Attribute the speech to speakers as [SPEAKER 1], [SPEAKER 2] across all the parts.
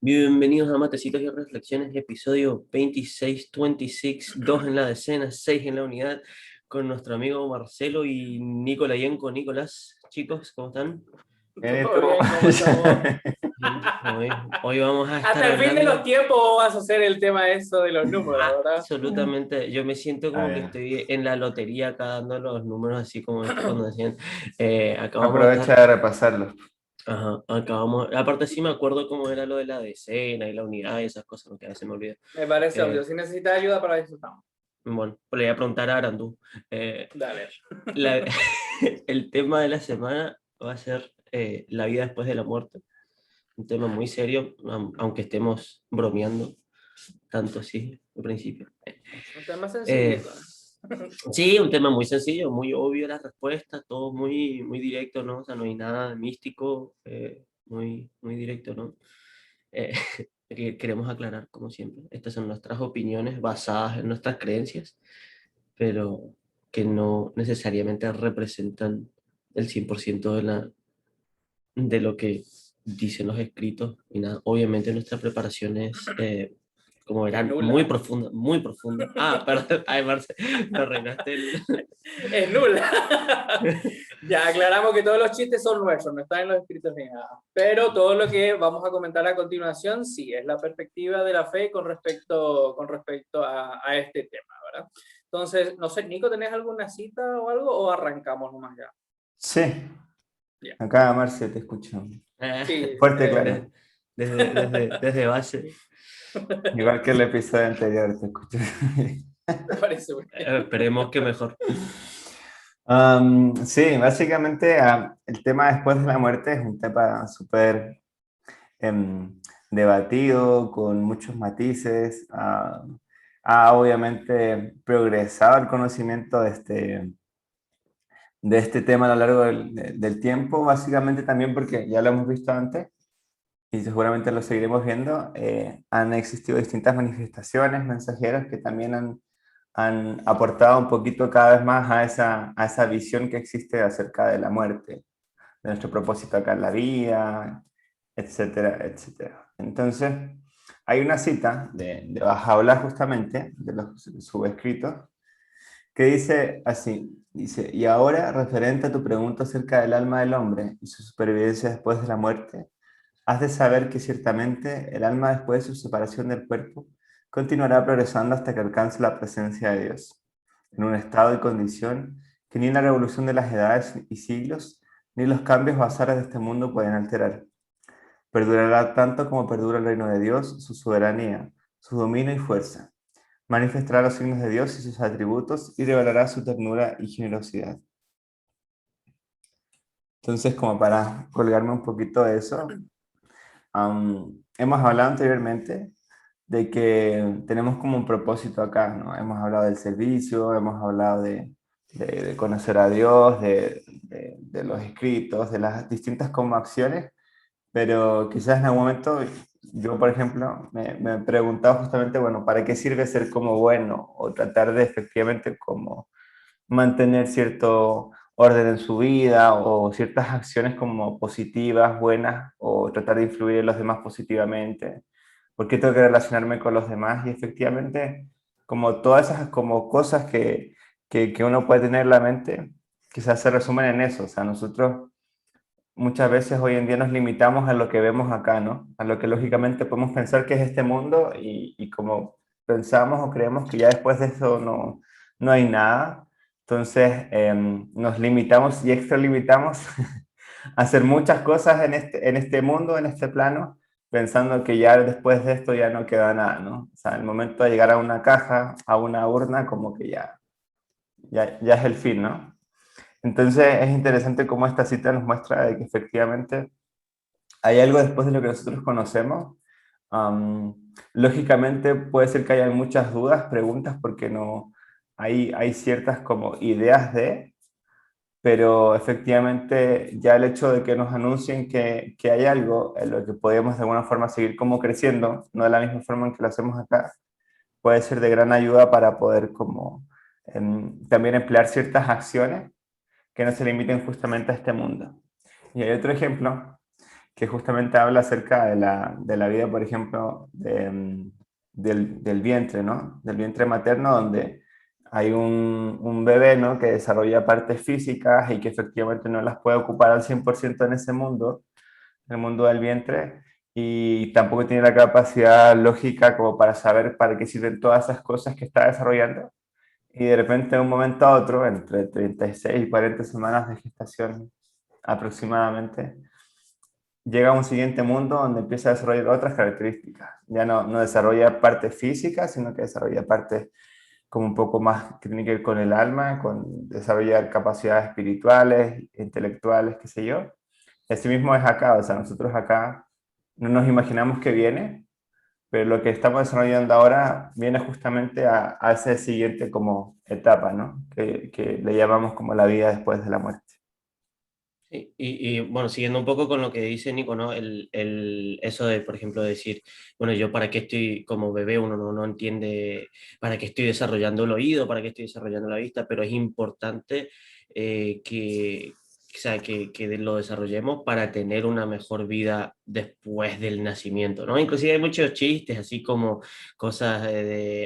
[SPEAKER 1] Bienvenidos a Matecitos y Reflexiones, episodio 26, 26, 2 en la decena, 6 en la unidad, con nuestro amigo Marcelo y Nicolayenco. Nicolás, chicos, ¿cómo están?
[SPEAKER 2] ¿Y
[SPEAKER 3] Todo
[SPEAKER 2] tú?
[SPEAKER 3] bien, ¿cómo estamos?
[SPEAKER 1] Bien, hoy vamos a estar
[SPEAKER 3] Hasta el fin de los
[SPEAKER 1] hablando
[SPEAKER 3] tiempos vas a hacer el tema eso de los números, ¿verdad?
[SPEAKER 1] absolutamente. Yo me siento
[SPEAKER 2] Ah,
[SPEAKER 1] como que
[SPEAKER 2] ya.
[SPEAKER 1] estoy en la lotería acá dando los números, así como cuando decían, acá vamos a
[SPEAKER 2] Aprovecha
[SPEAKER 1] estar.
[SPEAKER 2] de repasarlo.
[SPEAKER 1] Ajá, acabamos. Aparte, sí me acuerdo cómo era lo de la decena y la unidad y esas cosas, ¿no? Que a veces me olvida.
[SPEAKER 3] Me parece obvio.
[SPEAKER 1] Eh,
[SPEAKER 3] Si necesitas ayuda, para eso estamos.
[SPEAKER 1] Bueno, le voy a preguntar a Arandú.
[SPEAKER 3] Dale.
[SPEAKER 1] La- el tema de la semana va a ser la vida después de la muerte. Un tema muy serio, aunque estemos bromeando, tanto así al principio.
[SPEAKER 3] Un tema
[SPEAKER 1] Eh,
[SPEAKER 3] sencillito.
[SPEAKER 1] sí, un tema muy sencillo, muy obvio la respuesta, todo muy, muy directo, ¿no? O sea, no hay nada místico, muy, muy directo, ¿no? Eh, que queremos aclarar, como siempre. Estas son nuestras opiniones basadas en nuestras creencias, pero que no necesariamente representan el 100% de lo que dicen los escritos y nada. Obviamente nuestra preparación es, como
[SPEAKER 3] Es
[SPEAKER 1] verán, muy
[SPEAKER 3] nula.
[SPEAKER 1] profunda, muy profunda. Ah, perdón, ay, Marce, me arruinaste el...
[SPEAKER 3] Es nula. Ya aclaramos que todos los chistes son nuestros, no están en los escritos ni nada. Pero todo lo que vamos a comentar a continuación, sí, es la perspectiva de la fe con respecto a este tema, ¿verdad? Entonces, no sé, Nico, ¿tenés alguna cita o algo o arrancamos nomás ya?
[SPEAKER 2] Sí,
[SPEAKER 3] Ya.
[SPEAKER 2] acá Marcia te escucho.
[SPEAKER 3] Sí,
[SPEAKER 2] Fuerte y claro.
[SPEAKER 1] desde base.
[SPEAKER 2] Igual que el episodio anterior, te escucho.
[SPEAKER 3] me parece muy bien.
[SPEAKER 1] Esperemos que mejor.
[SPEAKER 2] Sí, básicamente el tema después de la muerte es un tema súper debatido, con muchos matices. Ha obviamente progresado el conocimiento de este tema a lo largo del tiempo, básicamente también porque ya lo hemos visto antes y seguramente lo seguiremos viendo. Han existido distintas manifestaciones mensajeras que también han aportado un poquito cada vez más a esa visión que existe acerca de la muerte, de nuestro propósito acá en la vida, etcétera, etcétera. Entonces, hay una cita de Bajaola justamente, de los subescritos, que dice así, dice, y ahora, referente a tu pregunta acerca del alma del hombre y su supervivencia después de la muerte, has de saber que ciertamente el alma después de su separación del cuerpo continuará progresando hasta que alcance la presencia de Dios, en un estado y condición que ni la revolución de las edades y siglos, ni los cambios o azares de este mundo pueden alterar. Perdurará tanto como perdura el reino de Dios, su soberanía, su dominio y fuerza. Manifestará los signos de Dios y sus atributos y revelará su ternura y generosidad. Entonces, como para colgarme un poquito de eso, hemos hablado anteriormente de que tenemos como un propósito acá, ¿no? Hemos hablado del servicio, hemos hablado de conocer a Dios, de los escritos, de las distintas como acciones, pero quizás en algún momento yo, por ejemplo, me he preguntado justamente, bueno, ¿para qué sirve ser como bueno o tratar de efectivamente como mantener cierto orden en su vida o ciertas acciones como positivas, buenas, o tratar de influir en los demás positivamente? ¿Por qué tengo que relacionarme con los demás? Y efectivamente, como todas esas como cosas que uno puede tener en la mente, quizás se resumen en eso. O sea, nosotros muchas veces hoy en día nos limitamos a lo que vemos acá, ¿no? A lo que lógicamente podemos pensar que es este mundo y como pensamos o creemos que ya después de eso no hay nada, entonces nos limitamos y extralimitamos a hacer muchas cosas en este mundo, en este plano, pensando que ya después de esto ya no queda nada, ¿no? O sea, el momento de llegar a una caja, a una urna, como que ya es el fin, ¿no? Entonces es interesante cómo esta cita nos muestra de que efectivamente hay algo después de lo que nosotros conocemos. Lógicamente puede ser que haya muchas dudas, preguntas, porque no hay ciertas como ideas pero efectivamente ya el hecho de que nos anuncien que hay algo en lo que podemos de alguna forma seguir como creciendo, no de la misma forma en que lo hacemos acá, puede ser de gran ayuda para poder como también emplear ciertas acciones que no se limiten justamente a este mundo. Y hay otro ejemplo que justamente habla acerca de la vida, por ejemplo, del vientre, ¿no? Del vientre materno, donde hay un bebé, ¿no? Que desarrolla partes físicas y que efectivamente no las puede ocupar al 100% en ese mundo, en el mundo del vientre, y tampoco tiene la capacidad lógica como para saber para qué sirven todas esas cosas que está desarrollando. Y de repente, de un momento a otro, entre 36 y 40 semanas de gestación aproximadamente, llega a un siguiente mundo donde empieza a desarrollar otras características. Ya no desarrolla partes físicas, sino que desarrolla partes como un poco más que tienen que ver con el alma, con desarrollar capacidades espirituales, intelectuales, qué sé yo. Así mismo es acá, o sea, nosotros acá no nos imaginamos que viene, pero lo que estamos desarrollando ahora viene justamente a esa siguiente como etapa, ¿no? Que le llamamos como la vida después de la muerte.
[SPEAKER 1] Sí, bueno, siguiendo un poco con lo que dice Nico, ¿no? Eso de, por ejemplo, decir, bueno, yo para qué estoy como bebé, uno no entiende para qué estoy desarrollando el oído, para qué estoy desarrollando la vista, pero es importante o sea, que lo desarrollemos para tener una mejor vida después del nacimiento, ¿no? Inclusive hay muchos chistes, así como cosas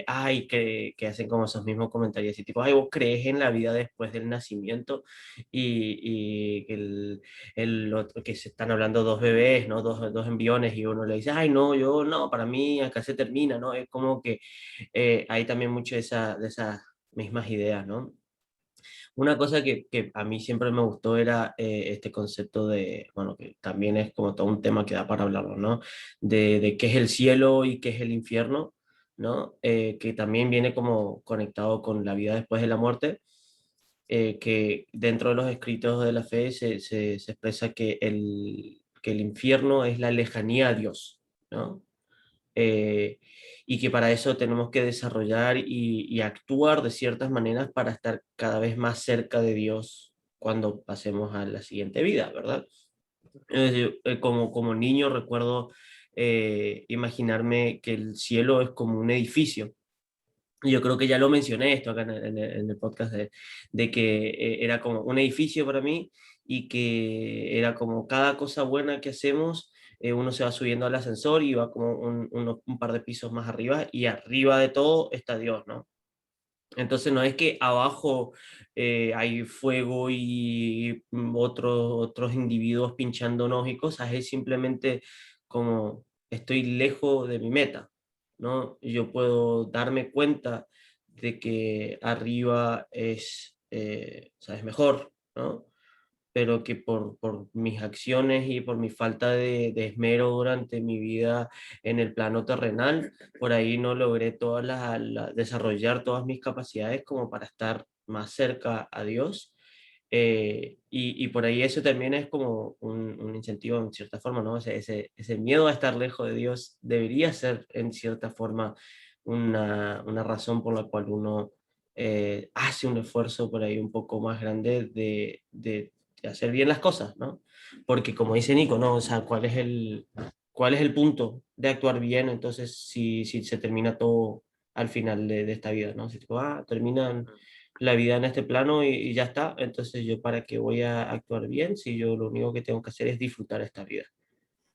[SPEAKER 1] ay, que hacen como esos mismos comentarios, y tipo, ay, ¿vos crees en la vida después del nacimiento? Y el otro, que se están hablando dos bebés, ¿no? Dos embriones, y uno le dice, ay, no, yo no, para mí acá se termina, ¿no? Es como que hay también mucho de esas mismas ideas, ¿no? Una cosa que a mí siempre me gustó era este concepto de, bueno, que también es como todo un tema que da para hablarlo, ¿no? De qué es el cielo y qué es el infierno, ¿no? Que también viene como conectado con la vida después de la muerte, que dentro de los escritos de la fe se expresa que el infierno es la lejanía a Dios, ¿no? Eh, y que para eso tenemos que desarrollar y actuar de ciertas maneras para estar cada vez más cerca de Dios cuando pasemos a la siguiente vida, ¿verdad? Como niño recuerdo imaginarme que el cielo es como un edificio. Yo creo que ya lo mencioné esto acá en el podcast de que era como un edificio para mí, y que era como cada cosa buena que hacemos, uno se va subiendo al ascensor y va como un par de pisos más arriba, y arriba de todo está Dios, ¿no? Entonces no es que abajo hay fuego y otros individuos pinchándonos y cosas, es simplemente como estoy lejos de mi meta, ¿no? Yo puedo darme cuenta de que arriba o sea, es mejor, ¿no? Pero que por mis acciones y por mi falta de esmero durante mi vida en el plano terrenal, por ahí no logré desarrollar todas mis capacidades como para estar más cerca a Dios. Y por ahí eso también es como un incentivo en cierta forma, ¿no? Ese miedo a estar lejos de Dios debería ser en cierta forma una razón por la cual uno hace un esfuerzo por ahí un poco más grande de hacer bien las cosas, ¿no? Porque como dice Nico, ¿no? O sea, ¿cuál es el punto de actuar bien entonces si se termina todo al final de esta vida, ¿no? Si tipo, terminan la vida en este plano y ya está, entonces yo para qué voy a actuar bien si yo lo único que tengo que hacer es disfrutar esta vida,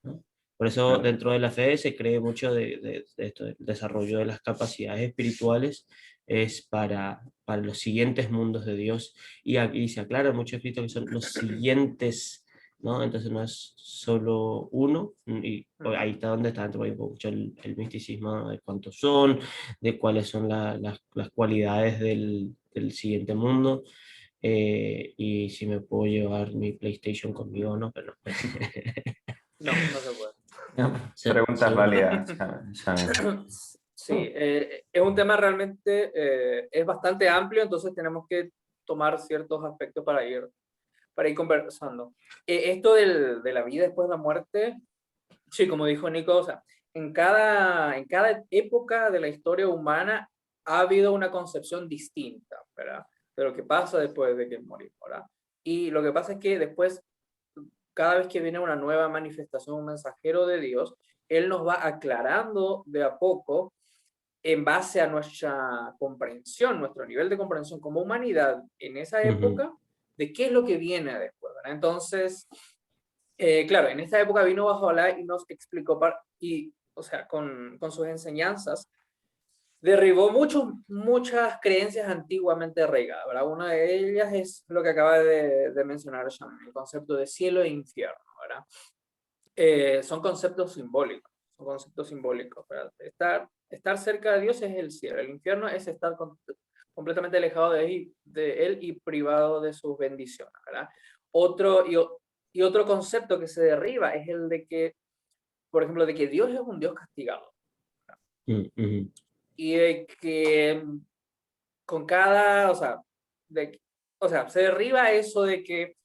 [SPEAKER 1] ¿no? Por eso
[SPEAKER 2] Claro.
[SPEAKER 1] dentro de la fe se cree mucho de esto, del desarrollo de las capacidades espirituales es para los siguientes mundos de Dios. Y aquí se aclara mucho escrito que son los siguientes, ¿no? Entonces no es solo uno, y ahí está donde está dentro mucho el misticismo de cuántos son, de cuáles son las cualidades del siguiente mundo. Y si me puedo llevar mi PlayStation conmigo o no, pero no.
[SPEAKER 3] No, no se puede.
[SPEAKER 2] Preguntas
[SPEAKER 1] Seguro.
[SPEAKER 2] válidas, Jamil.
[SPEAKER 3] Sí, es un tema realmente, es bastante amplio, entonces tenemos que tomar ciertos aspectos para ir conversando. Esto de la vida después de la muerte, sí, como dijo Nico, o sea, en cada época de la historia humana ha habido una concepción distinta, ¿verdad? De lo que pasa después de que morimos, ¿verdad? Y lo que pasa es que después, cada vez que viene una nueva manifestación, un mensajero de Dios, Él nos va aclarando de a poco en base a nuestra comprensión, nuestro nivel de comprensión como humanidad en esa
[SPEAKER 1] Ujú.
[SPEAKER 3] época, de qué es lo que viene después, ¿verdad? Entonces, Claro, en esta época vino Bahá'u'lláh y nos explicó, o sea, con sus enseñanzas, derribó muchas creencias antiguamente arraigadas, ¿verdad? Una de ellas es lo que acaba de mencionar Sham, el concepto de cielo e infierno, ¿verdad? Son conceptos simbólicos, ¿verdad? Estar cerca de Dios es el cielo, el infierno es estar completamente alejado de él y privado de sus bendiciones, ¿verdad? Otro concepto que se derriba es el de que, por ejemplo, de que Dios es un Dios castigado, y de que con cada, o sea, se derriba eso de que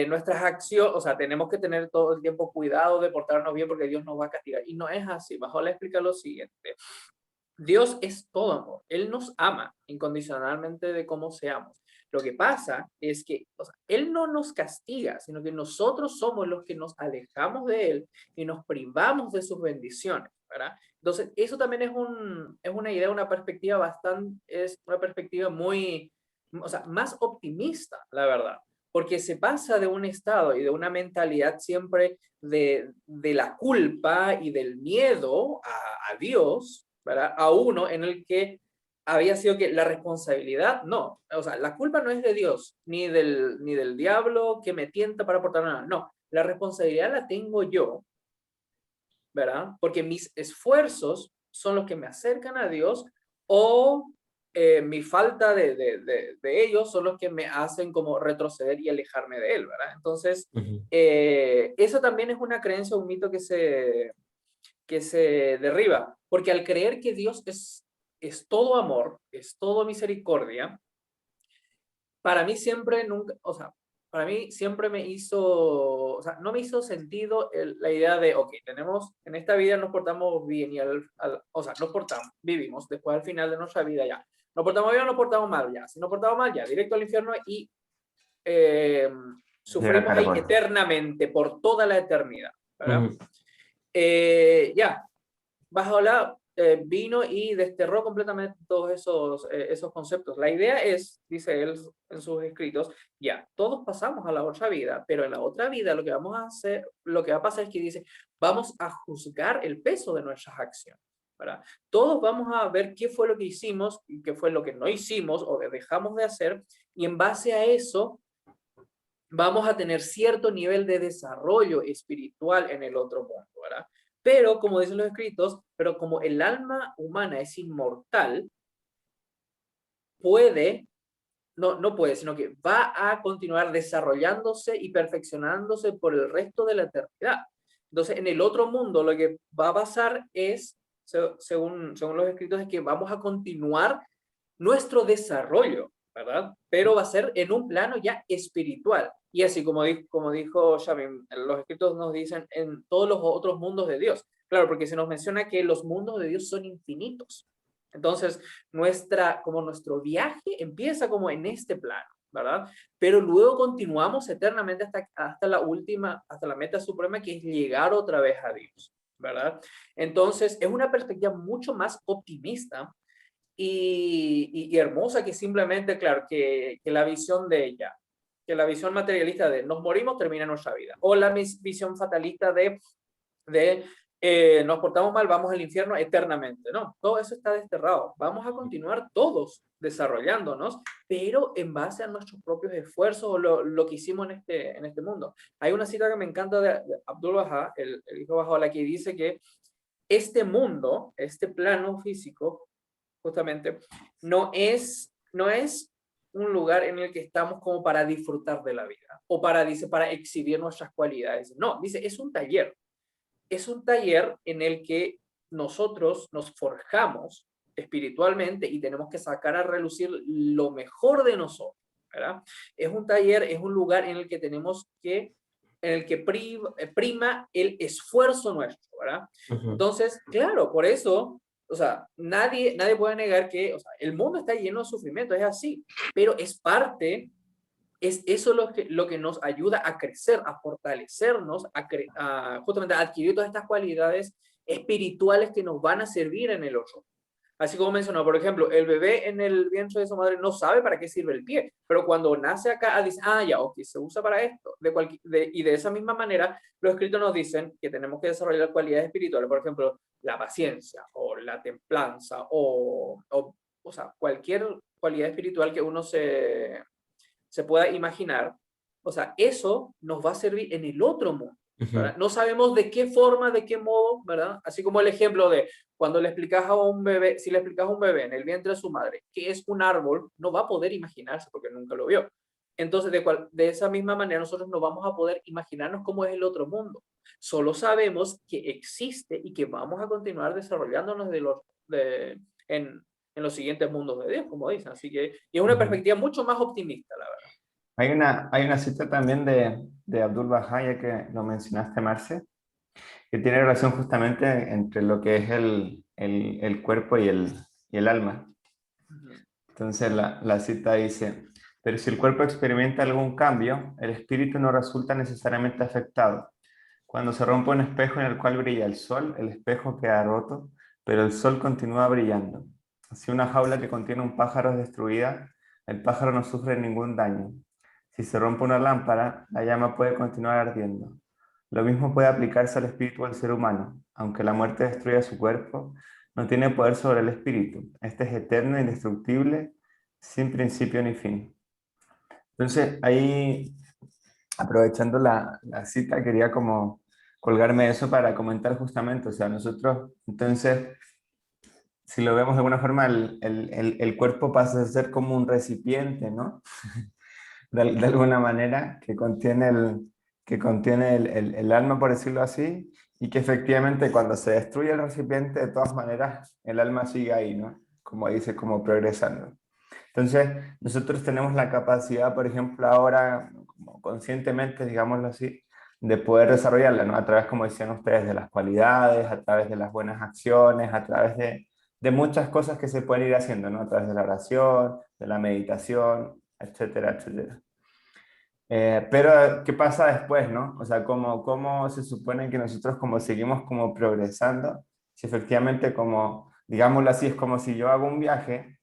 [SPEAKER 3] nuestras acciones, o sea, tenemos que tener todo el tiempo cuidado de portarnos bien porque Dios nos va a castigar. Y no es así. Bahá'u'lláh explica lo siguiente. Dios es todo amor. Él nos ama incondicionalmente de cómo seamos. Lo que pasa es que, o sea, Él no nos castiga, sino que nosotros somos los que nos alejamos de Él y nos privamos de sus bendiciones, ¿verdad? Entonces, eso también es una idea, una perspectiva es una perspectiva muy, o sea, más optimista, la verdad, porque se pasa de un estado y de una mentalidad siempre de la culpa y del miedo a Dios, ¿verdad? A uno en el que había sido que la responsabilidad, no, o sea, la culpa no es de Dios, ni del diablo que me tienta para portar nada, no, la responsabilidad la tengo yo, ¿verdad? Porque mis esfuerzos son los que me acercan a Dios, o mi falta de ellos son los que me hacen como retroceder y alejarme de Él, ¿verdad? Entonces, eso también es una creencia, un mito que se derriba, porque al creer que Dios es todo amor, es todo misericordia, para mí siempre nunca, o sea, para mí siempre me hizo, o sea, no me hizo sentido la idea de, ok, en esta vida nos portamos bien y o sea, nos portamos, vivimos, después al final de nuestra vida ya, nos portamos bien o nos portamos mal ya, si nos portamos mal ya, directo al infierno y
[SPEAKER 2] Llega a
[SPEAKER 3] sufrimos ahí
[SPEAKER 2] carbón.
[SPEAKER 3] eternamente, por toda la eternidad, ¿verdad? Ya, Bahá'u'lláh vino y desterró completamente todos esos conceptos. La idea es, dice él en sus escritos, ya, todos pasamos a la otra vida, pero en la otra vida lo que vamos a hacer, lo que va a pasar es que dice, vamos a juzgar el peso de nuestras acciones, ¿verdad? Todos vamos a ver qué fue lo que hicimos y qué fue lo que no hicimos o que dejamos de hacer, y en base a eso vamos a tener cierto nivel de desarrollo espiritual en el otro mundo, ¿verdad? Pero, como dicen los escritos, pero como el alma humana es inmortal, no puede, sino que va a continuar desarrollándose y perfeccionándose por el resto de la eternidad. Entonces, en el otro mundo, lo que va a pasar es, según los escritos, es que vamos a continuar nuestro desarrollo, ¿verdad? Pero va a ser en un plano ya espiritual. Y así como dijo Shamim, los escritos nos dicen en todos los otros mundos de Dios. Claro, porque se nos menciona que los mundos de Dios son infinitos. Entonces, como nuestro viaje empieza como en este plano, ¿verdad? Pero luego continuamos eternamente hasta hasta la meta suprema, que es llegar otra vez a Dios, ¿verdad? Entonces, es una perspectiva mucho más optimista y hermosa que simplemente, claro, que la visión de ella, que la visión materialista de nos morimos, termina nuestra vida, o la visión fatalista de nos portamos mal, vamos al infierno eternamente. No, todo eso está desterrado. Vamos a continuar todos desarrollándonos, pero en base a nuestros propios esfuerzos o lo que hicimos en este mundo. Hay una cita que me encanta de Abdul Baha, el hijo de Bahá'u'lláh, que dice que este mundo, este plano físico, justamente, no es un lugar en el que estamos como para disfrutar de la vida o para exhibir nuestras cualidades. No, dice, es un taller. Es un taller en el que nosotros nos forjamos espiritualmente y tenemos que sacar a relucir lo mejor de nosotros, ¿verdad? Es un taller, es un lugar en el que prima el esfuerzo nuestro, ¿verdad? Entonces, claro, por eso, o sea, nadie puede negar que, o sea, el mundo está lleno de sufrimiento, es así, pero es eso lo que nos ayuda a crecer, a fortalecernos, justamente a adquirir todas estas cualidades espirituales que nos van a servir en el otro. Así como mencionó, por ejemplo, el bebé en el vientre de su madre no sabe para qué sirve el pie, pero cuando nace acá dice, ah, ya, ok, se usa para esto. Y de esa misma manera, los escritos nos dicen que tenemos que desarrollar cualidades espirituales, por ejemplo, la paciencia o la templanza o sea, cualquier cualidad espiritual que uno se pueda imaginar. O sea, eso nos va a servir en el otro mundo.
[SPEAKER 1] Ujú.
[SPEAKER 3] ¿Verdad? No sabemos de qué forma, de qué modo, ¿verdad? Así como el ejemplo de cuando le explicas a un bebé, si le explicas a un bebé en el vientre de su madre qué es un árbol, no va a poder imaginarse porque nunca lo vio. Entonces, de esa misma manera, nosotros no vamos a poder imaginarnos cómo es el otro mundo. Solo sabemos que existe y que vamos a continuar desarrollándonos en los siguientes mundos de Dios, como dicen. Así que y es una
[SPEAKER 2] Ujú.
[SPEAKER 3] perspectiva mucho más optimista, la verdad.
[SPEAKER 2] Hay una cita también de Abdul Baha, ya que lo mencionaste, Marce, que tiene relación justamente entre lo que es el cuerpo y el alma.
[SPEAKER 3] Ujú.
[SPEAKER 2] Entonces la cita dice, pero si el cuerpo experimenta algún cambio, el espíritu no resulta necesariamente afectado. Cuando se rompe un espejo en el cual brilla el sol, el espejo queda roto, pero el sol continúa brillando. Si una jaula que contiene un pájaro es destruida, el pájaro no sufre ningún daño. Si se rompe una lámpara, la llama puede continuar ardiendo. Lo mismo puede aplicarse al espíritu del ser humano. Aunque la muerte destruya su cuerpo, no tiene poder sobre el espíritu. Este es eterno e indestructible, sin principio ni fin. Entonces, ahí, aprovechando la cita, quería como colgarme eso para comentar justamente, o sea, nosotros, entonces, si lo vemos de alguna forma, el cuerpo pasa a ser como un recipiente, ¿no? De alguna manera, que contiene el alma, por decirlo así, y que efectivamente cuando se destruye el recipiente, de todas maneras, el alma sigue ahí, ¿no? Como dice, como progresando. Entonces, nosotros tenemos la capacidad, por ejemplo, ahora, como conscientemente, digámoslo así, de poder desarrollarla, ¿no? A través, como decían ustedes, de las cualidades, a través de las buenas acciones, a través de muchas cosas que se pueden ir haciendo, ¿no? A través de la oración, de la meditación, etcétera, etcétera. Pero, ¿qué pasa después, no? O sea, ¿cómo se supone que nosotros como seguimos como progresando? Si efectivamente como, digámoslo así, es como si yo hago un viaje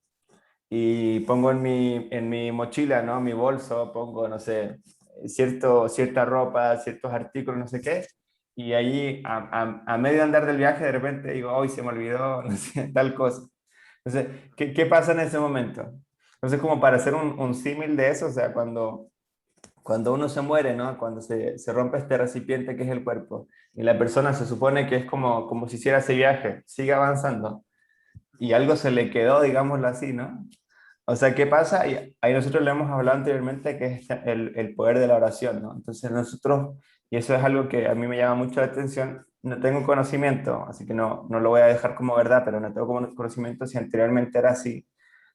[SPEAKER 2] y pongo en mi mochila, ¿no? Mi bolso, pongo, no sé, cierta ropa, ciertos artículos, no sé qué, y allí a medio andar del viaje de repente digo, hoy se me olvidó, no sé, tal cosa. Entonces, ¿qué pasa en ese momento? Entonces, como para hacer un símil de eso, o sea, cuando uno se muere, ¿no? Cuando se rompe este recipiente que es el cuerpo, y la persona se supone que es como si hiciera ese viaje, sigue avanzando, y algo se le quedó, digámoslo así, ¿no? O sea, ¿qué pasa? Y ahí nosotros le hemos hablado anteriormente que es el poder de la oración, ¿no? Entonces nosotros, y eso es algo que a mí me llama mucho la atención, no tengo conocimiento, así que no lo voy a dejar como verdad, pero no tengo conocimiento si anteriormente era así,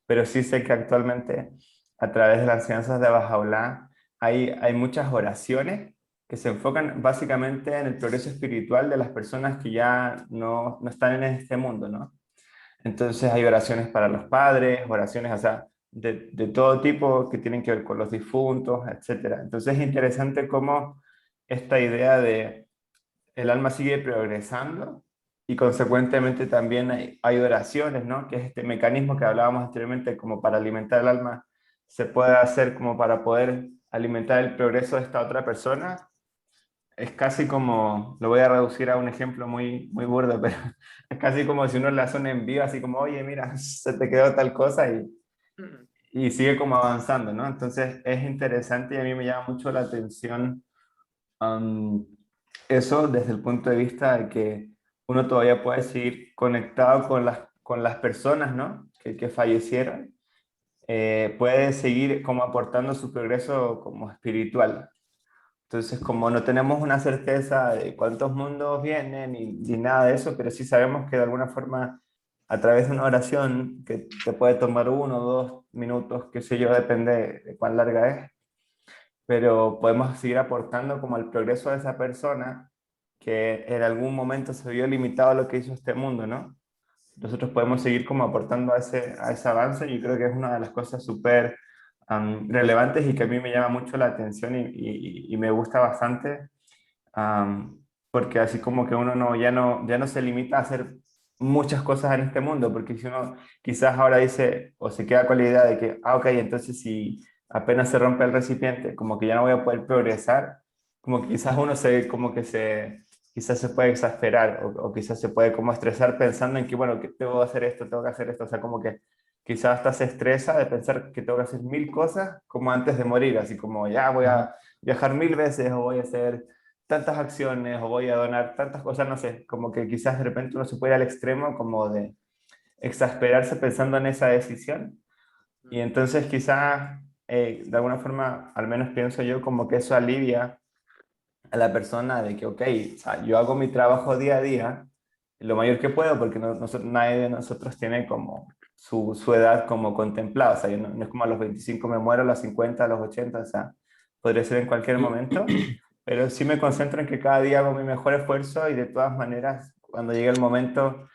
[SPEAKER 2] pero sí sé que actualmente a través de las enseñanzas de Bahá'u'lláh hay muchas oraciones que se enfocan básicamente en el progreso espiritual de las personas que ya no están en este mundo, ¿no? Entonces hay oraciones para los padres, oraciones, o sea, de todo tipo que tienen que ver con los difuntos, etcétera. Entonces es interesante cómo esta idea de el alma sigue progresando y consecuentemente también hay oraciones, ¿no? Que es este mecanismo que hablábamos anteriormente como para alimentar el alma, se puede hacer como para poder alimentar el progreso de esta otra persona. Es casi como, lo voy a reducir a un ejemplo muy, muy burdo, pero es casi como si uno le hace un envío, así como, oye, mira, se te quedó tal cosa
[SPEAKER 3] Mm.
[SPEAKER 2] y sigue como avanzando, ¿no? Entonces es interesante y a mí me llama mucho la atención am, eso desde el punto de vista de que uno todavía puede seguir conectado con las personas, ¿no? Que fallecieron, puede seguir como aportando su progreso como espiritual. Entonces, como no tenemos una certeza de cuántos mundos vienen ni nada de eso, pero sí sabemos que de alguna forma, a través de una oración que te puede tomar 1 o 2 minutos, qué sé yo, depende de cuán larga es, pero podemos seguir aportando como al progreso de esa persona que en algún momento se vio limitado a lo que hizo este mundo, ¿no? Nosotros podemos seguir como aportando a ese avance y creo que es una de las cosas súper relevantes y que a mí me llama mucho la atención y me gusta bastante, porque así como que uno ya no se limita a hacer muchas cosas en este mundo, porque si uno quizás ahora dice o se queda con la idea de que, ok, entonces si apenas se rompe el recipiente, como que ya no voy a poder progresar, como que quizás uno se, como que se, quizás se puede exasperar o quizás se puede como estresar pensando en que, bueno, que tengo que hacer esto, tengo que hacer esto, o sea, como que quizás hasta se estresa de pensar que tengo que hacer mil cosas como antes de morir, así como ya voy a viajar mil veces o voy a hacer tantas acciones o voy a donar tantas cosas, no sé, como que quizás de repente uno se puede ir al extremo como de exasperarse pensando en esa decisión y entonces quizás de alguna forma, al menos pienso yo, como que eso alivia a la persona de que, ok, o sea, yo hago mi trabajo día a día, lo mayor que puedo, porque nadie de nosotros tiene como su edad como contemplada, o sea, yo no es como a los 25 me muero, a los 50, a los 80, o sea, podría ser en cualquier momento, pero sí me concentro en que cada día hago mi mejor esfuerzo y de todas maneras, cuando llegue el momento,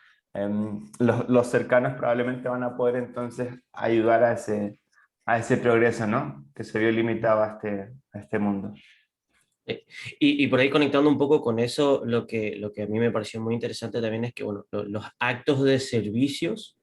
[SPEAKER 2] los cercanos probablemente van a poder entonces ayudar a ese progreso, ¿no? Que se vio limitado a este mundo.
[SPEAKER 1] Y por ahí conectando un poco con eso, lo que a mí me pareció muy interesante también es que, bueno, los actos de servicios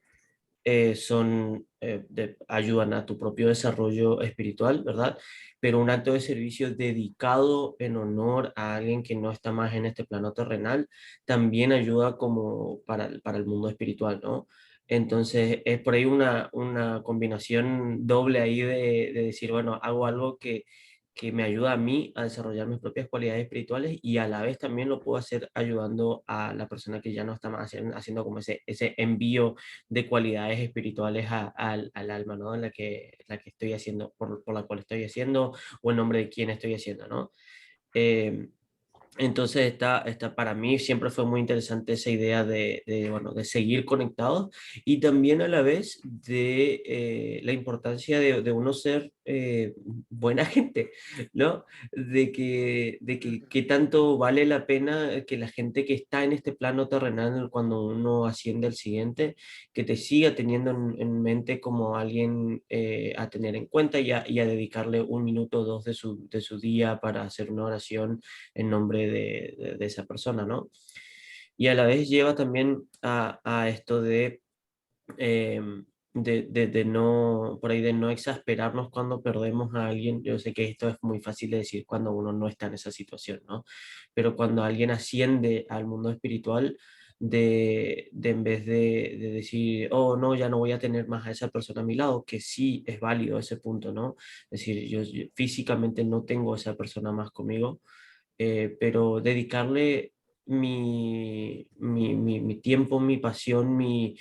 [SPEAKER 1] ayudan a tu propio desarrollo espiritual, ¿verdad? Pero un acto de servicio dedicado en honor a alguien que no está más en este plano terrenal también ayuda como para el mundo espiritual, ¿no? Entonces es por ahí una combinación doble ahí de decir, bueno, hago algo que me ayuda a mí a desarrollar mis propias cualidades espirituales y a la vez también lo puedo hacer ayudando a la persona que ya no está más haciendo como ese envío de cualidades espirituales al alma, ¿no? La que estoy haciendo, por la cual estoy haciendo o en nombre de quién estoy haciendo, ¿no? Eh, entonces, para mí siempre fue muy interesante esa idea bueno, de seguir conectados y también a la vez de la importancia de uno ser buena gente, ¿no? Que tanto vale la pena que la gente que está en este plano terrenal, cuando uno asciende al siguiente, que te siga teniendo en mente como alguien a tener en cuenta y a dedicarle un minuto o dos de su día para hacer una oración en nombre de esa persona, ¿no? Y a la vez lleva también a esto eh, de no, por ahí de no exasperarnos cuando perdemos a alguien. Yo sé que esto es muy fácil de decir cuando uno no está en esa situación, ¿no? Pero cuando alguien asciende al mundo espiritual, de en vez de decir, oh, no, ya no voy a tener más a esa persona a mi lado, que sí es válido ese punto, ¿no? Es decir, yo físicamente no tengo a esa persona más conmigo, pero dedicarle mi tiempo, mi pasión, mi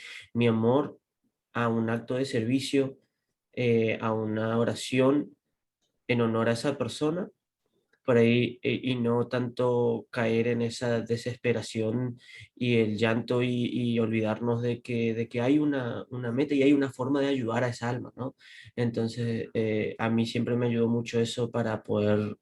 [SPEAKER 1] amor a un acto de servicio, a una oración en honor a esa persona, por ahí, y no tanto caer en esa desesperación y el llanto y olvidarnos de que hay una meta y hay una forma de ayudar a esa alma, ¿no? Entonces, a mí siempre me ayudó mucho eso para poder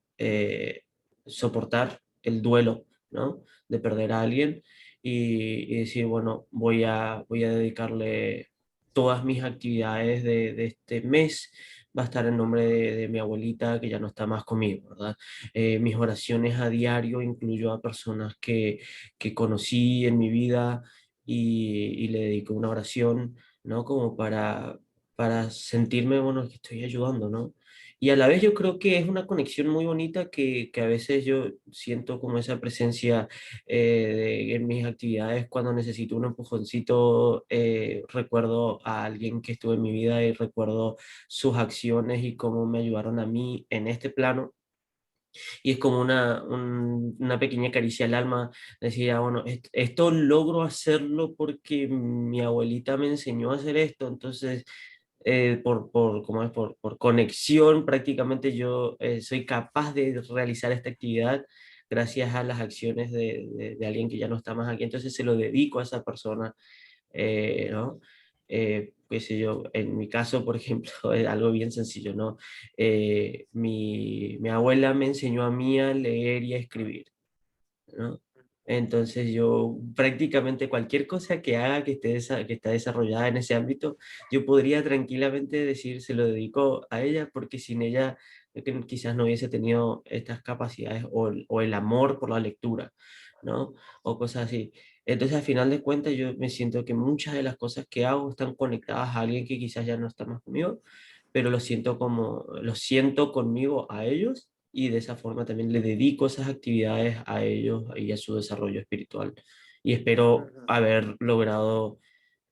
[SPEAKER 1] soportar el duelo, ¿no? De perder a alguien y decir, bueno, voy a dedicarle todas mis actividades de este mes, va a estar en nombre de mi abuelita que ya no está más conmigo, ¿verdad? Mis oraciones a diario incluyo a personas que conocí en mi vida y le dedico una oración, ¿no? Como para sentirme, bueno, que estoy ayudando, ¿no? Y a la vez yo creo que es una conexión muy bonita que a veces yo siento como esa presencia en mis actividades cuando necesito un empujoncito, recuerdo a alguien que estuvo en mi vida y recuerdo sus acciones y cómo me ayudaron a mí en este plano y es como una pequeña caricia al alma, decir, ah, bueno, esto logro hacerlo porque mi abuelita me enseñó a hacer esto, entonces, ¿cómo es? Por conexión, prácticamente yo soy capaz de realizar esta actividad gracias a las acciones de alguien que ya no está más aquí, entonces se lo dedico a esa persona, ¿no? Qué sé yo, en mi caso, por ejemplo, es algo bien sencillo, ¿no? Mi abuela me enseñó a mí a leer y a escribir, ¿no? Entonces yo prácticamente cualquier cosa que haga que está desarrollada en ese ámbito, yo podría tranquilamente decir se lo dedico a ella porque sin ella quizás no hubiese tenido estas capacidades o el amor por la lectura, ¿no? O cosas así. Entonces, al final de cuentas, yo me siento que muchas de las cosas que hago están conectadas a alguien que quizás ya no está más conmigo, pero lo siento conmigo a ellos y de esa forma también le dedico esas actividades a ellos y a su desarrollo espiritual. Y espero
[SPEAKER 3] Ujú.
[SPEAKER 1] haber logrado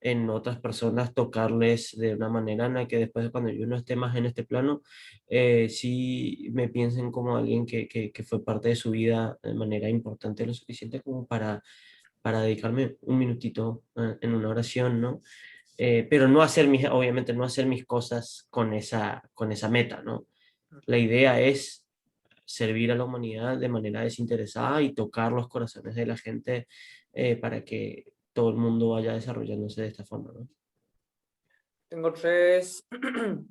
[SPEAKER 1] en otras personas tocarles de una manera en la que después de cuando yo no esté más en este plano, sí me piensen como alguien que fue parte de su vida de manera importante, lo suficiente como para dedicarme un minutito en una oración, ¿no? Pero no hacer obviamente no hacer mis cosas con esa meta, ¿no? La idea es servir a la humanidad de manera desinteresada y tocar los corazones de la gente para que todo el mundo vaya desarrollándose de esta forma, ¿no?
[SPEAKER 3] Tengo tres,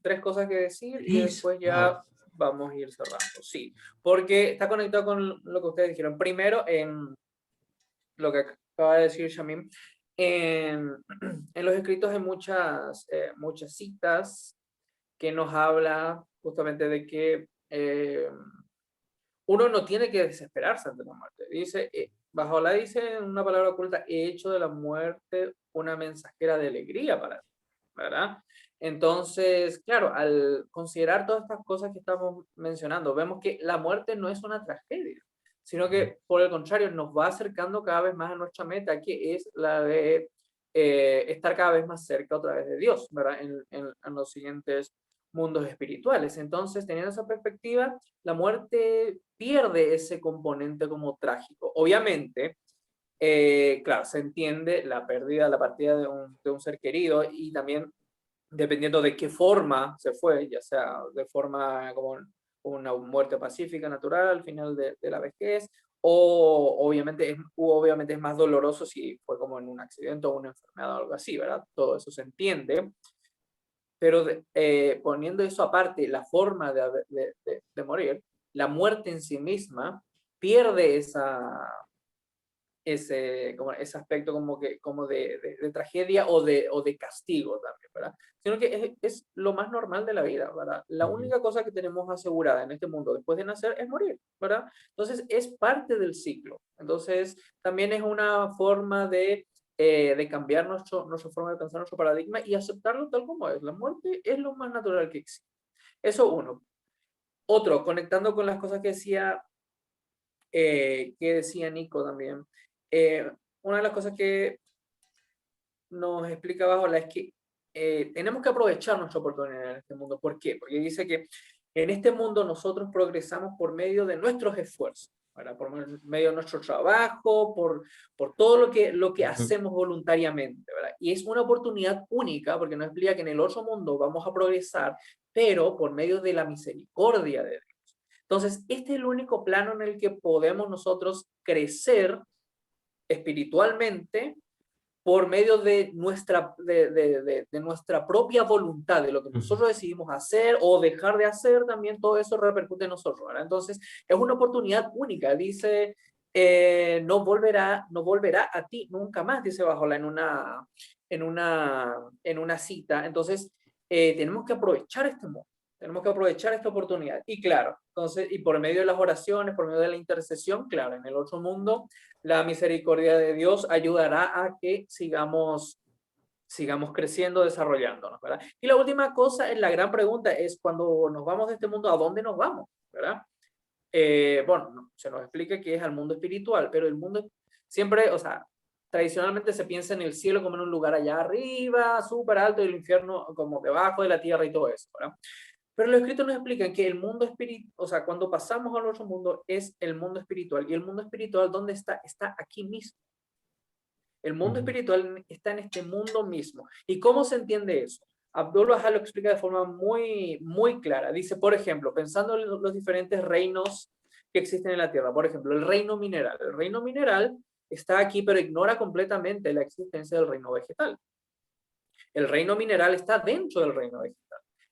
[SPEAKER 3] tres cosas que decir y
[SPEAKER 1] Eso.
[SPEAKER 3] después
[SPEAKER 1] Wow.
[SPEAKER 3] ya vamos a ir cerrando. Sí, porque está conectado con lo que ustedes dijeron. Primero, en lo que acaba de decir Shamim, en, en los escritos hay muchas citas que nos habla justamente de que uno no tiene que desesperarse ante la muerte. Dice, bajo la dice en una palabra oculta, he hecho de la muerte una mensajera de alegría para ti, ¿verdad? Entonces, claro, al considerar todas estas cosas que estamos mencionando, vemos que la muerte no es una tragedia, sino que por el contrario nos va acercando cada vez más a nuestra meta, que es la de estar cada vez más cerca otra vez de Dios, ¿verdad? En los siguientes mundos espirituales. Entonces, teniendo esa perspectiva, la muerte pierde ese componente como trágico. Obviamente, claro, se entiende la pérdida, la partida de un ser querido y también dependiendo de qué forma se fue, ya sea de forma como una muerte pacífica, natural, al final de la vejez, o obviamente es más doloroso si fue como en un accidente o una enfermedad o algo así, ¿verdad? Todo eso se entiende, pero poniendo eso aparte, la forma de morir, la muerte en sí misma pierde como ese aspecto como de tragedia o de castigo también, ¿verdad? Sino que es lo más normal de la vida, ¿verdad? La
[SPEAKER 1] Ujú.
[SPEAKER 3] única cosa que tenemos asegurada en este mundo después de nacer es morir, ¿verdad? Entonces es parte del ciclo. Entonces también es una forma de cambiar nuestra forma de pensar, nuestro paradigma y aceptarlo tal como es. La muerte es lo más natural que existe. Eso uno. Otro, conectando con las cosas que decía Nico también. Eh, una de las cosas que nos explica Bajola es que tenemos que aprovechar nuestra oportunidad en este mundo. ¿Por qué? Porque dice que en este mundo nosotros progresamos por medio de nuestros esfuerzos, ¿verdad? Por medio de nuestro trabajo, por todo lo que
[SPEAKER 1] Ujú.
[SPEAKER 3] hacemos voluntariamente, ¿verdad? Y es una oportunidad única porque nos explica que en el otro mundo vamos a progresar, pero por medio de la misericordia de Dios. Entonces, este es el único plano en el que podemos nosotros crecer espiritualmente por medio de nuestra propia voluntad, de lo que
[SPEAKER 1] Ujú.
[SPEAKER 3] nosotros decidimos hacer o dejar de hacer, también todo eso repercute en nosotros, ¿verdad? Entonces, es una oportunidad única, dice, no volverá a ti nunca más, dice Bajola en una cita. Entonces, tenemos que aprovechar este momento. Tenemos que aprovechar esta oportunidad. Y claro, entonces, y por medio de las oraciones, por medio de la intercesión, claro, en el otro mundo, la misericordia de Dios ayudará a que sigamos creciendo, desarrollándonos, ¿verdad? Y la última cosa, la gran pregunta es cuando nos vamos de este mundo, ¿a dónde nos vamos? ¿Verdad? Bueno, se nos explica que es al mundo espiritual, pero el mundo siempre, o sea, tradicionalmente se piensa en el cielo como en un lugar allá arriba, súper alto, y el infierno como debajo de la tierra y todo eso, ¿verdad? Pero los escritos nos explican que el mundo espiritual, o sea, cuando pasamos al otro mundo es el mundo espiritual. ¿Y el mundo espiritual dónde está? Está aquí mismo. El mundo
[SPEAKER 1] Ujú.
[SPEAKER 3] espiritual está en este mundo mismo. ¿Y cómo se entiende eso? Abdul Bahá lo explica de forma muy, muy clara. Dice, por ejemplo, pensando en los diferentes reinos que existen en la Tierra. Por ejemplo, el reino mineral. El reino mineral está aquí, pero ignora completamente la existencia del reino vegetal. El reino mineral está dentro del reino vegetal.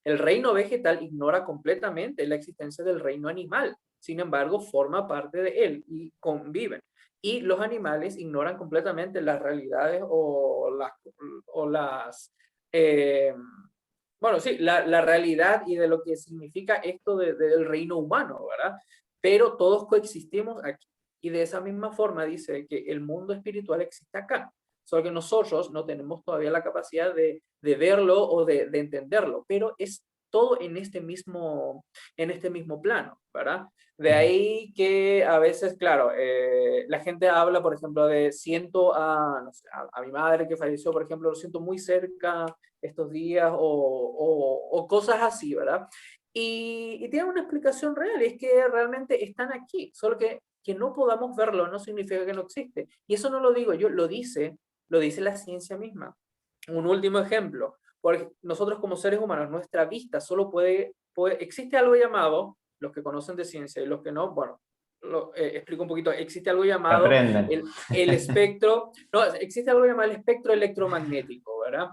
[SPEAKER 3] El reino vegetal ignora completamente la existencia del reino animal. Sin embargo, forma parte de él y conviven. Y los animales ignoran completamente las realidades o las eh, bueno, sí, la realidad y de lo que significa esto del reino humano, ¿verdad? Pero todos coexistimos aquí. Y de esa misma forma dice que el mundo espiritual existe acá, solo que nosotros no tenemos todavía la capacidad de verlo o de entenderlo, pero es todo en este mismo plano, ¿verdad? De ahí que a veces, claro, la gente habla, por ejemplo, de siento no sé, a mi madre que falleció, por ejemplo, lo siento muy cerca estos días o cosas así, ¿verdad? Y tiene una explicación real, y es que realmente están aquí, solo que no podamos verlo no significa que no existe. Y eso no lo digo yo, lo dice la ciencia misma. Un último ejemplo, nosotros como seres humanos, nuestra vista solo existe algo llamado, los que conocen de ciencia y los que no, bueno, explico un poquito, existe algo llamado
[SPEAKER 2] Aprenden.
[SPEAKER 3] el espectro, no, existe algo llamado el espectro electromagnético, ¿verdad?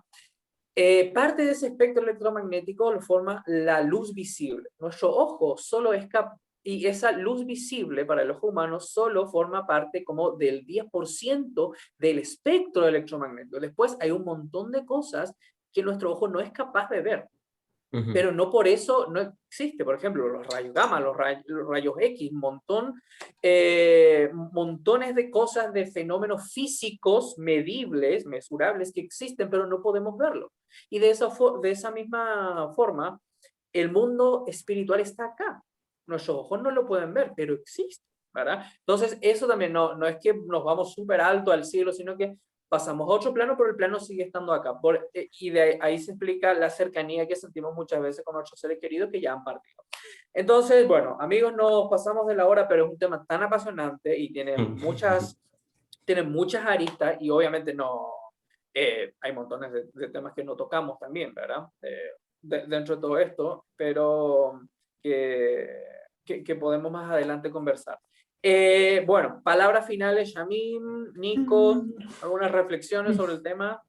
[SPEAKER 3] Parte de ese espectro electromagnético lo forma la luz visible. Nuestro ojo solo es capaz, y esa luz visible para el ojo humano solo forma parte como del 10% del espectro electromagnético. Después hay un montón de cosas que nuestro ojo no es capaz de ver, pero no por eso no existe. Por ejemplo, los rayos gamma, los rayos X, montones de cosas, de fenómenos físicos medibles, mesurables, que existen, pero no podemos verlo. Y de esa misma forma, el mundo espiritual está acá. Nuestros ojos no lo pueden ver, pero existe, ¿verdad? Entonces, eso también no es que nos vamos súper alto al cielo, sino que pasamos a otro plano, pero el plano sigue estando acá. Y de ahí se explica la cercanía que sentimos muchas veces con nuestros seres queridos que ya han partido. Entonces, bueno, amigos, nos pasamos de la hora, pero es un tema tan apasionante y tiene muchas aristas y obviamente no, hay montones de temas que no tocamos también, ¿verdad? Dentro de todo esto, pero que podemos más adelante conversar. Bueno, palabras finales, Yamim, Nico, algunas reflexiones sobre el tema.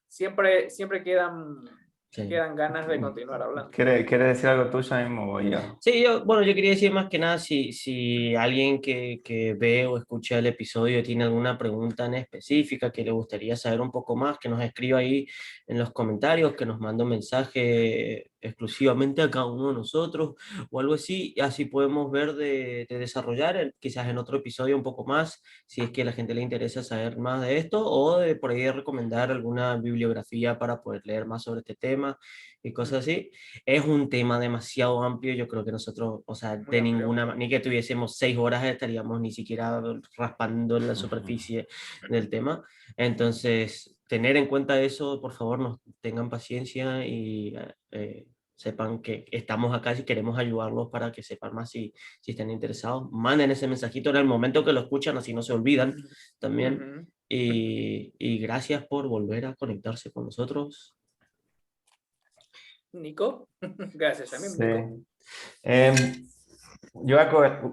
[SPEAKER 3] Siempre quedan ganas de continuar hablando.
[SPEAKER 2] ¿Quieres decir algo tuyo mismo o yo?
[SPEAKER 1] Sí, bueno, yo quería decir más que nada si alguien que ve o escucha el episodio tiene alguna pregunta en específica que le gustaría saber un poco más, que nos escriba ahí en los comentarios, que nos mande un mensaje exclusivamente a cada uno de nosotros o algo así, y así podemos ver de desarrollar quizás en otro episodio un poco más, si es que a la gente le interesa saber más de esto, o de por ahí recomendar alguna bibliografía para poder leer más sobre este tema y cosas así. Es un tema demasiado amplio, yo creo que nosotros, o sea,
[SPEAKER 3] Muy
[SPEAKER 1] de
[SPEAKER 3] amplio.
[SPEAKER 1] ni que tuviésemos 6 horas estaríamos ni siquiera raspando en la superficie del tema. Entonces, tener en cuenta eso, por favor, nos tengan paciencia y sepan que estamos acá si queremos ayudarlos para que sepan más si están interesados. Manden ese mensajito en el momento que lo escuchan, así no se olvidan también. Y gracias por volver a conectarse con nosotros.
[SPEAKER 3] Nico, gracias, Yamim.
[SPEAKER 2] Sí.
[SPEAKER 3] Nico.
[SPEAKER 2] Yo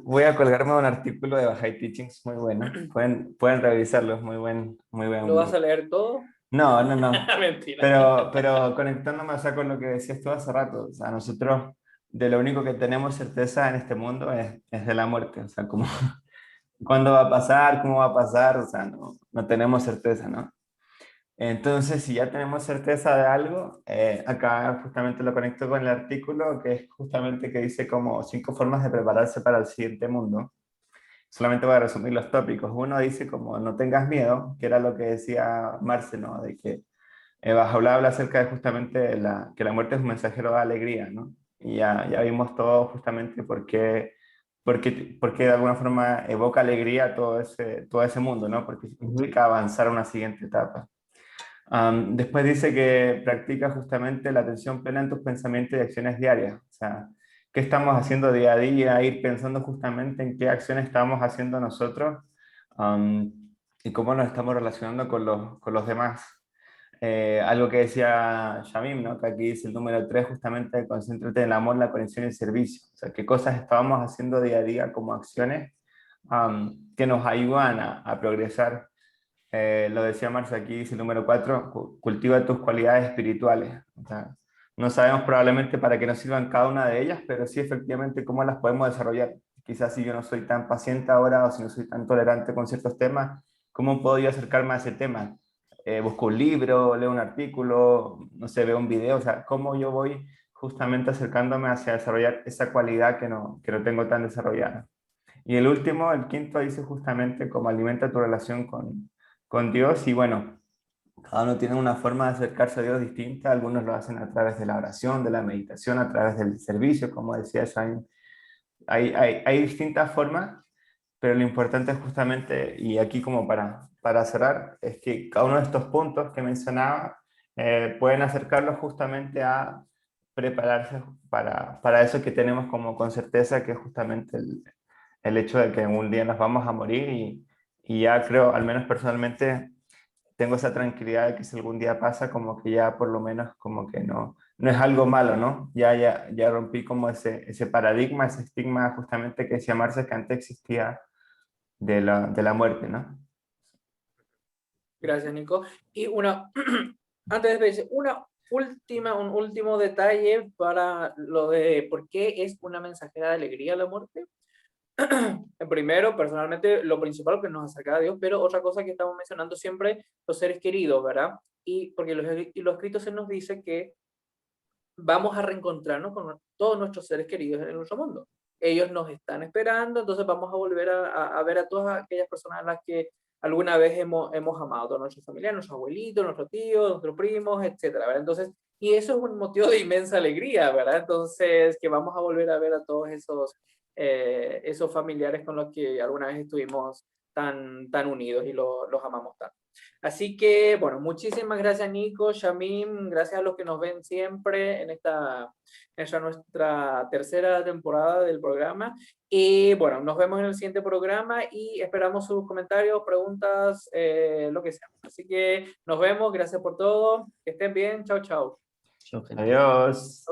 [SPEAKER 2] voy a colgarme un artículo de Baha'i Teachings muy bueno. Pueden revisarlo, es muy buen.
[SPEAKER 3] ¿Lo vas a leer todo?
[SPEAKER 2] No, no, no.
[SPEAKER 3] Mentira.
[SPEAKER 2] Pero conectándome, o sea, con lo que decías tú hace rato, o sea, nosotros de lo único que tenemos certeza en este mundo es de la muerte, o sea, como cuándo va a pasar, cómo va a pasar, o sea, no tenemos certeza, ¿no? Entonces, si ya tenemos certeza de algo, acá justamente lo conecto con el artículo que es justamente que dice como 5 formas de prepararse para el siguiente mundo. Solamente voy a resumir los tópicos. Uno dice como no tengas miedo, que era lo que decía Marce, ¿no? De que Bajaola habla acerca de justamente que la muerte es un mensajero de alegría, ¿no? Y ya vimos todo justamente porque de alguna forma evoca alegría todo ese mundo, ¿no? Porque implica avanzar a una siguiente etapa. Después dice que practica justamente la atención plena en tus pensamientos y acciones diarias. O sea, ¿qué estamos haciendo día a día? Ir pensando justamente en qué acciones estamos haciendo nosotros, um, y cómo nos estamos relacionando con los demás. Algo que decía Shamim, ¿no? Que aquí dice el número 3, justamente, concéntrate en el amor, la conexión y el servicio. O sea, qué cosas estábamos haciendo día a día como acciones que nos ayudan a progresar. Lo decía Marcia aquí, dice el número 4, cultiva tus cualidades espirituales. O sea, no sabemos probablemente para qué nos sirvan cada una de ellas, pero sí efectivamente cómo las podemos desarrollar. Quizás si yo no soy tan paciente ahora o si no soy tan tolerante con ciertos temas, ¿cómo puedo yo acercarme a ese tema? Busco un libro, leo un artículo, no sé, veo un video, o sea, ¿cómo yo voy justamente acercándome hacia desarrollar esa cualidad que no tengo tan desarrollada? Y el último, el quinto, dice justamente cómo alimenta tu relación con Dios. Y bueno, cada uno tiene una forma de acercarse a Dios distinta. Algunos lo hacen a través de la oración, de la meditación, a través del servicio, como decía Shane. Hay distintas formas, pero lo importante es justamente, y aquí como para cerrar, es que cada uno de estos puntos que mencionaba pueden acercarlos justamente a prepararse para eso que tenemos como con certeza, que es justamente el hecho de que un día nos vamos a morir y ya creo, al menos personalmente, tengo esa tranquilidad de que si algún día pasa, como que ya por lo menos como que no es algo malo, ¿no? Ya rompí como ese paradigma, ese estigma justamente que decía Marcia que antes existía de la muerte, ¿no?
[SPEAKER 3] Gracias, Nico. Y antes de decir, un último detalle para lo de por qué es una mensajera de alegría la muerte. Primero, personalmente, lo principal que nos acerca a Dios, pero otra cosa que estamos mencionando siempre, los seres queridos, ¿verdad? Y porque los escritos se nos dice que vamos a reencontrarnos con todos nuestros seres queridos en nuestro mundo. Ellos nos están esperando, entonces vamos a volver a ver a todas aquellas personas a las que alguna vez hemos amado, todos nuestros familiares, nuestros abuelitos, nuestros tíos, nuestros primos, etcétera, ¿verdad? Entonces, y eso es un motivo de inmensa alegría, ¿verdad? Entonces, que vamos a volver a ver a todos esos familiares con los que alguna vez estuvimos tan unidos y los amamos tanto. Así que, bueno, muchísimas gracias Nico, Shamim, gracias a los que nos ven siempre en nuestra tercera temporada del programa. Y bueno, nos vemos en el siguiente programa y esperamos sus comentarios, preguntas, lo que sea. Así que nos vemos, gracias por todo, que estén bien, chao, chao.
[SPEAKER 1] Chao, gente.
[SPEAKER 2] Adiós.